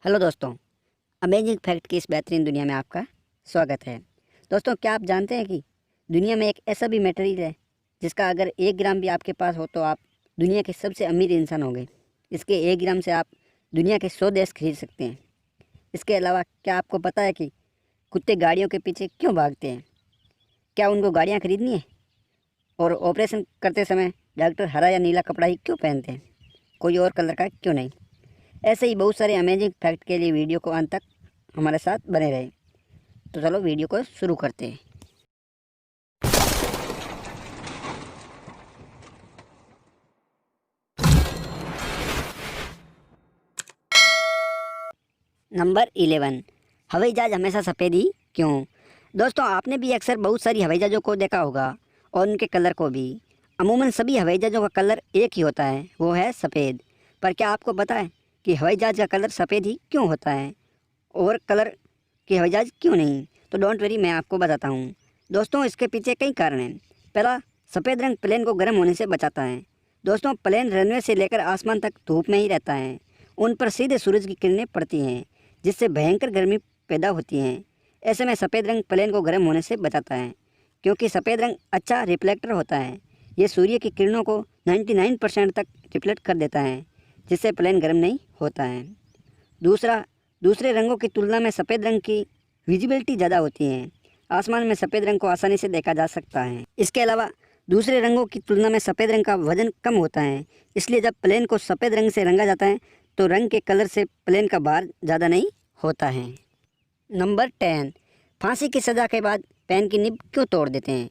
Hello दोस्तों, amazing fact की इस बेहतरीन दुनिया में आपका स्वागत है। दोस्तों, क्या आप जानते हैं कि दुनिया में एक ऐसा भी मटेरियल है जिसका अगर 1 ग्राम भी आपके पास हो तो आप दुनिया के सबसे अमीर इंसान होंगे। इसके 1 ग्राम से आप दुनिया के 100 देश खरीद सकते हैं। इसके अलावा क्या आपको पता है कि कुत्ते गाड़ियों के पीछे क्यों भागते हैं? क्या उनको गाड़ियाँ खरीदनी है? और ऑपरेशन करते समय डॉक्टर हरा या नीला कपड़ा ही क्यों पहनते हैं, कोई और कलर का क्यों नहीं? ऐसे ही बहुत सारे अमेजिंग फैक्ट के लिए वीडियो को अंत तक हमारे साथ बने रहें। तो चलो वीडियो को शुरू करते हैं। नंबर 11, हवाई जहाज़ हमेशा सफ़ेद ही क्यों? दोस्तों, आपने भी अक्सर बहुत सारी हवाई जहाज़ों को देखा होगा और उनके कलर को भी। अमूमन सभी हवाई जहाज़ों का कलर एक ही होता है, वो है सफ़ेद। पर क्या आपको पता है कि हवाई जहाज़ का कलर सफ़ेद ही क्यों होता है और कलर के हवाई जहाज़ क्यों नहीं? तो डोंट वरी, मैं आपको बताता हूँ। दोस्तों, इसके पीछे कई कारण हैं। पहला, सफ़ेद रंग प्लेन को गर्म होने से बचाता है। दोस्तों, प्लेन रनवे से लेकर आसमान तक धूप में ही रहता है। उन पर सीधे सूरज की किरणें पड़ती हैं जिससे भयंकर गर्मी पैदा होती हैं। ऐसे में सफ़ेद रंग प्लेन को गर्म होने से बचाता है क्योंकि सफ़ेद रंग अच्छा रिफ्लेक्टर होता है। ये सूर्य की किरणों को 99% तक रिफ्लेक्ट कर देता है जिससे प्लेन गर्म नहीं होता है। दूसरा, दूसरे रंगों की तुलना में सफ़ेद रंग की विजिबिलिटी ज़्यादा होती है। आसमान में सफ़ेद रंग को आसानी से देखा जा सकता है। इसके अलावा दूसरे रंगों की तुलना में सफ़ेद रंग का वजन कम होता है, इसलिए जब प्लेन को सफ़ेद रंग से रंगा जाता है तो रंग के कलर से प्लेन का भार ज़्यादा नहीं होता है। नंबर 10, फांसी की सज़ा के बाद पेन की निब क्यों तोड़ देते हैं?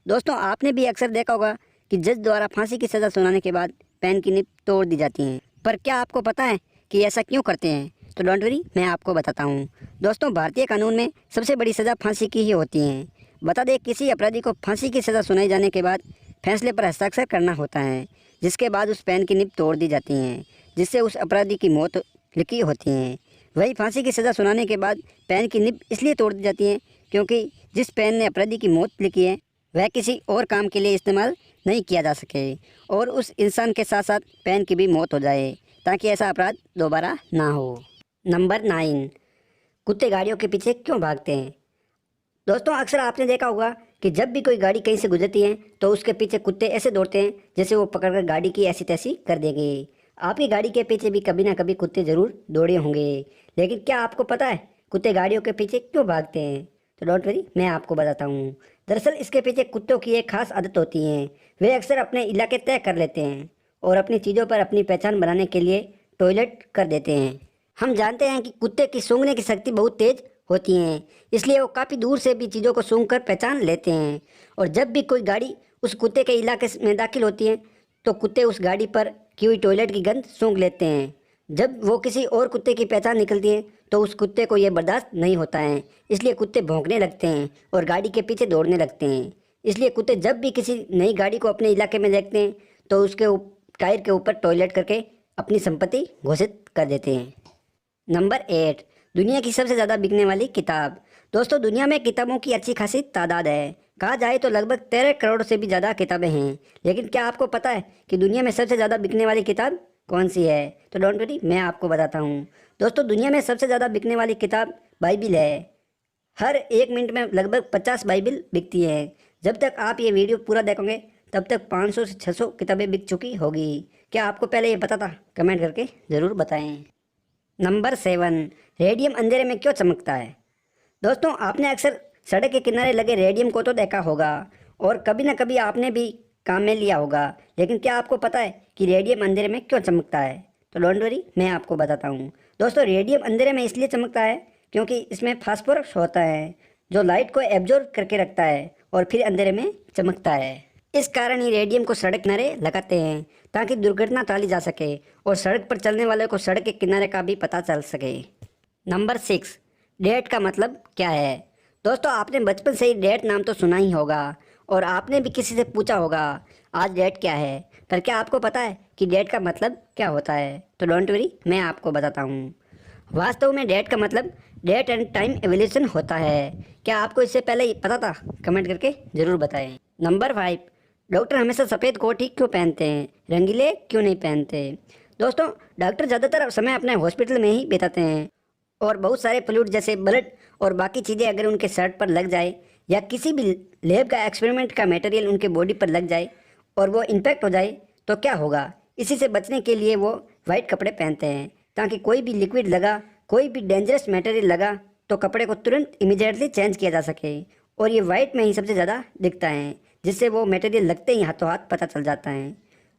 दोस्तों, आपने भी अक्सर देखा होगा कि जज द्वारा फांसी की सज़ा सुनाने के बाद पेन की निब तोड़ दी जाती हैं। पर क्या आपको पता है कि ऐसा क्यों करते हैं? तो डोंट वरी, मैं आपको बताता हूँ। दोस्तों, भारतीय कानून में सबसे बड़ी सज़ा फांसी की ही होती है। बता दें, किसी अपराधी को फांसी की सज़ा सुनाई जाने के बाद फैसले पर हस्ताक्षर करना होता है, जिसके बाद उस पेन की निब तोड़ दी जाती हैं जिससे उस अपराधी की मौत लिखी होती है। वही फांसी की सज़ा सुनाने के बाद पेन की निब इसलिए तोड़ दी जाती है क्योंकि जिस पेन ने अपराधी की मौत लिखी है वह किसी और काम के लिए इस्तेमाल नहीं किया जा सके और उस इंसान के साथ साथ पेन की भी मौत हो जाए ताकि ऐसा अपराध दोबारा ना हो। नंबर 9, कुत्ते गाड़ियों के पीछे क्यों भागते हैं? दोस्तों, अक्सर आपने देखा होगा कि जब भी कोई गाड़ी कहीं से गुजरती है तो उसके पीछे कुत्ते ऐसे दौड़ते हैं जैसे वो पकड़कर गाड़ी की ऐसी तैसी कर देंगे। आपकी गाड़ी के पीछे भी कभी ना कभी कुत्ते ज़रूर दौड़े होंगे, लेकिन क्या आपको पता है कुत्ते गाड़ियों के पीछे क्यों भागते हैं? तो डोंट वरी, मैं आपको बताता हूँ। दरअसल इसके पीछे कुत्तों की एक खास आदत होती है। वे अक्सर अपने इलाके तय कर लेते हैं और अपनी चीज़ों पर अपनी पहचान बनाने के लिए टॉयलेट कर देते हैं। हम जानते हैं कि कुत्ते की सूंघने की शक्ति बहुत तेज होती हैं, इसलिए वो काफ़ी दूर से भी चीज़ों को सूंघकर पहचान लेते हैं। और जब भी कोई गाड़ी उस कुत्ते के इलाके में दाखिल होती है तो कुत्ते उस गाड़ी पर की हुई टॉयलेट की गंध सूंघ लेते हैं। जब वो किसी और कुत्ते की पहचान निकलती है तो उस कुत्ते को यह बर्दाश्त नहीं होता है, इसलिए कुत्ते भौंकने लगते हैं और गाड़ी के पीछे दौड़ने लगते हैं। इसलिए कुत्ते जब भी किसी नई गाड़ी को अपने इलाके में देखते हैं तो उसके टायर के ऊपर टॉयलेट करके अपनी संपत्ति घोषित कर देते हैं। नंबर 8, दुनिया की सबसे ज़्यादा बिकने वाली किताब। दोस्तों, दुनिया में किताबों की अच्छी खासी तादाद है। कहा जाए तो लगभग 13 करोड़ से भी ज़्यादा किताबें हैं। लेकिन क्या आपको पता है कि दुनिया में सबसे ज़्यादा बिकने वाली किताब कौन सी है? तो डोंट वरी, मैं आपको बताता हूँ। दोस्तों, दुनिया में सबसे ज़्यादा बिकने वाली किताब बाइबिल है। हर 1 मिनट में लगभग 50 बाइबिल बिकती है। जब तक आप ये वीडियो पूरा देखोगे तब तक 500 से 600 किताबें बिक चुकी होगी। क्या आपको पहले ये पता था? कमेंट करके ज़रूर बताएं। नंबर 7, रेडियम अंधेरे में क्यों चमकता है? दोस्तों, आपने अक्सर सड़क के किनारे लगे रेडियम को तो देखा होगा और कभी ना कभी आपने भी काम में लिया होगा, लेकिन क्या आपको पता है कि रेडियम अंधेरे में क्यों चमकता है? तो डोंट वरी, मैं आपको बताता हूँ। दोस्तों, रेडियम अंधेरे में इसलिए चमकता है क्योंकि इसमें फास्फोरस होता है जो लाइट को एब्जॉर्ब करके रखता है और फिर अंधेरे में चमकता है। इस कारण ही रेडियम को सड़क किनारे लगाते हैं ताकि दुर्घटना टाली जा सके और सड़क पर चलने वाले को सड़क के किनारे का भी पता चल सके। नंबर 6, डेट का मतलब क्या है? दोस्तों, आपने बचपन से ही डेट नाम तो सुना ही होगा और आपने भी किसी से पूछा होगा आज डेट क्या है। पर क्या आपको पता है कि डेट का मतलब क्या होता है? तो डोंट वरी, मैं आपको बताता हूँ। वास्तव में डेट का मतलब डेट एंड टाइम एवोल्यूशन होता है। क्या आपको इससे पहले ही पता था? कमेंट करके ज़रूर बताएं। नंबर 5, डॉक्टर हमेशा सफ़ेद कोट ही क्यों पहनते हैं, रंगीले क्यों नहीं पहनते? दोस्तों, डॉक्टर ज़्यादातर समय अपने हॉस्पिटल में ही बिताते हैं और बहुत सारे फ्लूइड जैसे ब्लड और बाकी चीज़ें अगर उनके शर्ट पर लग जाए या किसी भी लैब का एक्सपेरिमेंट का मटेरियल उनके बॉडी पर लग जाए और वो इन्फेक्ट हो जाए तो क्या होगा। इसी से बचने के लिए वो वाइट कपड़े पहनते हैं ताकि कोई भी लिक्विड लगा, कोई भी डेंजरस मटेरियल लगा तो कपड़े को तुरंत इमीडिएटली चेंज किया जा सके। और ये वाइट में ही सबसे ज़्यादा दिखता है, जिससे वो मटेरियल लगते ही हाथों हाथ पता चल जाता है।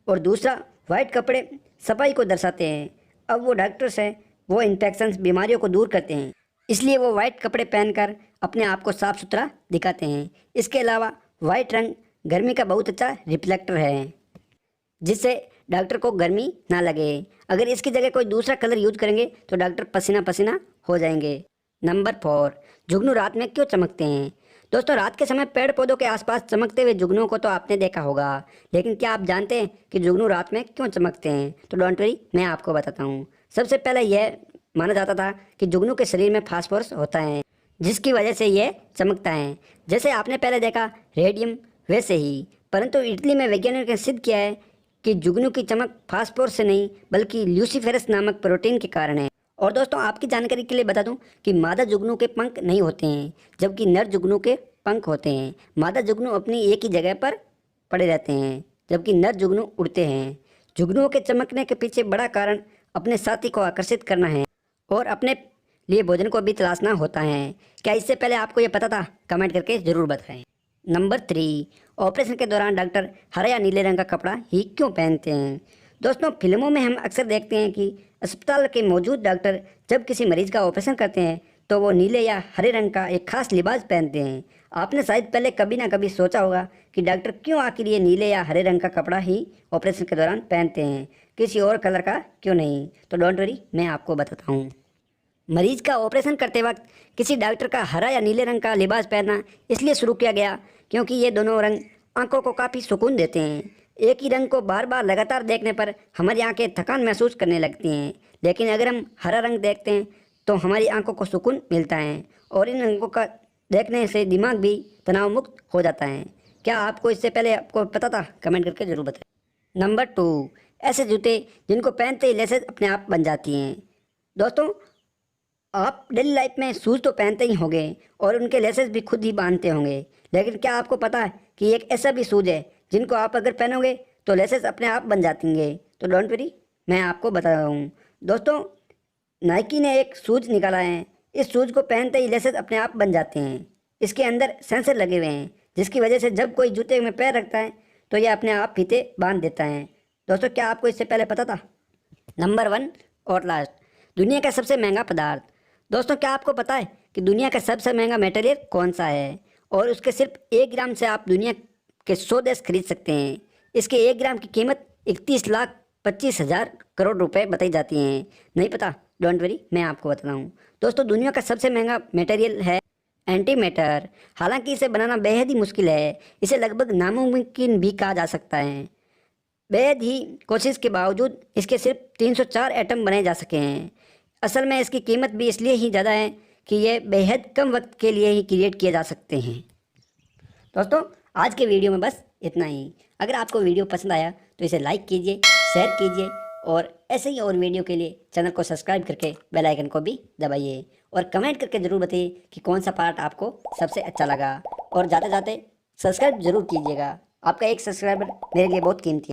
और दूसरा, वाइट कपड़े सफाई को दर्शाते हैं। अब वो डॉक्टर्स हैं, वो इन्फेक्शंस बीमारियों को दूर करते हैं, इसलिए वो वाइट कपड़े पहनकर अपने आप को साफ सुथरा दिखाते हैं। इसके अलावा वाइट रंग गर्मी का बहुत अच्छा रिफ्लेक्टर है, जिससे डॉक्टर को गर्मी ना लगे। अगर इसकी जगह कोई दूसरा कलर यूज करेंगे तो डॉक्टर पसीना पसीना हो जाएंगे। नंबर 4, जुगनू रात में क्यों चमकते हैं। दोस्तों, रात के समय पेड़ पौधों के आसपास चमकते हुए जुगनू को तो आपने देखा होगा, लेकिन क्या आप जानते हैं कि जुगनू रात में क्यों चमकते हैं। तो डोंट वरी, मैं आपको बताता हूँ। सबसे पहले यह माना जाता था कि जुगनू के शरीर में फास्फोरस होता है, जिसकी वजह से यह चमकता है। जैसे आपने पहले देखा रेडियम, वैसे ही। परंतु इटली में वैज्ञानिकों ने सिद्ध किया है कि जुगनू की चमक फास्फोरस से नहीं बल्कि ल्यूसीफेरस नामक प्रोटीन के कारण है। और दोस्तों, आपकी जानकारी के लिए बता दूं कि मादा जुगनू के पंख नहीं होते हैं, जबकि नर जुगनू के पंख होते हैं। मादा जुगनू अपनी एक ही जगह पर पड़े रहते हैं, जबकि नर जुगनू उड़ते हैं। जुगनुओं के चमकने के पीछे बड़ा कारण अपने साथी को आकर्षित करना है और अपने लिए भोजन को भी तलाशना होता है। क्या इससे पहले आपको ये पता था? कमेंट करके ज़रूर बताएं। नंबर 3, ऑपरेशन के दौरान डॉक्टर हरा या नीले रंग का कपड़ा ही क्यों पहनते हैं। दोस्तों, फिल्मों में हम अक्सर देखते हैं कि अस्पताल के मौजूद डॉक्टर जब किसी मरीज का ऑपरेशन करते हैं तो वो नीले या हरे रंग का एक खास लिबास पहनते हैं। आपने शायद पहले कभी ना कभी सोचा होगा कि डॉक्टर क्यों आखिर ये नीले या हरे रंग का कपड़ा ही ऑपरेशन के दौरान पहनते हैं, किसी और कलर का क्यों नहीं। तो डोंट वरी, मैं आपको बताता हूँ। मरीज का ऑपरेशन करते वक्त किसी डॉक्टर का हरा या नीले रंग का लिबास पहनना इसलिए शुरू किया गया क्योंकि ये दोनों रंग आंखों को काफ़ी सुकून देते हैं। एक ही रंग को बार बार लगातार देखने पर हमारी आंखें थकान महसूस करने लगती हैं, लेकिन अगर हम हरा रंग देखते हैं तो हमारी आंखों को सुकून मिलता है और इन रंगों का देखने से दिमाग भी तनाव मुक्त हो जाता है। क्या आपको इससे पहले आपको पता था? कमेंट करके ज़रूर बताएं। नंबर 2, ऐसे जूते जिनको पहनते ही लेसेस अपने आप बन जाती हैं। दोस्तों, आप डेली लाइफ में शूज़ तो पहनते ही होंगे और उनके लेसेस भी खुद ही बांधते होंगे, लेकिन क्या आपको पता है कि एक ऐसा भी शूज़ है जिनको आप अगर पहनोगे तो लेसेस अपने आप बन जाएंगे। तो डोंट वरी, मैं आपको बता रहा हूँ। दोस्तों, नाइकी ने एक शूज़ निकाला है। इस शूज़ को पहनते ही लेसेस अपने आप बन जाते हैं। इसके अंदर सेंसर लगे हुए हैं, जिसकी वजह से जब कोई जूते में पैर रखता है तो यह अपने आप फीते बांध देता है। दोस्तों, क्या आपको इससे पहले पता था? नंबर 1 और लास्ट, दुनिया का सबसे महंगा पदार्थ। दोस्तों, क्या आपको पता है कि दुनिया का सबसे महंगा मटेरियल कौन सा है? और उसके सिर्फ 1 ग्राम से आप दुनिया के 100 देश खरीद सकते हैं। इसके 1 ग्राम की कीमत 31,25,000 करोड़ रुपए बताई जाती हैं। नहीं पता? डोंट वरी, मैं आपको बताता हूँ। दोस्तों, दुनिया का सबसे महंगा मटेरियल है एंटी मैटर। हालांकि इसे बनाना बेहद ही मुश्किल है, इसे लगभग नामुमकिन भी कहा जा सकता है। बेहद ही कोशिश के बावजूद इसके सिर्फ 304 एटम बनाए जा सके हैं। असल में इसकी कीमत भी इसलिए ही ज़्यादा है कि ये बेहद कम वक्त के लिए ही क्रिएट किए जा सकते हैं। दोस्तों, आज के वीडियो में बस इतना ही। अगर आपको वीडियो पसंद आया तो इसे लाइक कीजिए, शेयर कीजिए और ऐसे ही और वीडियो के लिए चैनल को सब्सक्राइब करके बेल आइकन को भी दबाइए और कमेंट करके ज़रूर बताइए कि कौन सा पार्ट आपको सबसे अच्छा लगा। और जाते जाते सब्सक्राइब ज़रूर कीजिएगा। आपका एक सब्सक्राइबर मेरे लिए बहुत कीमती है।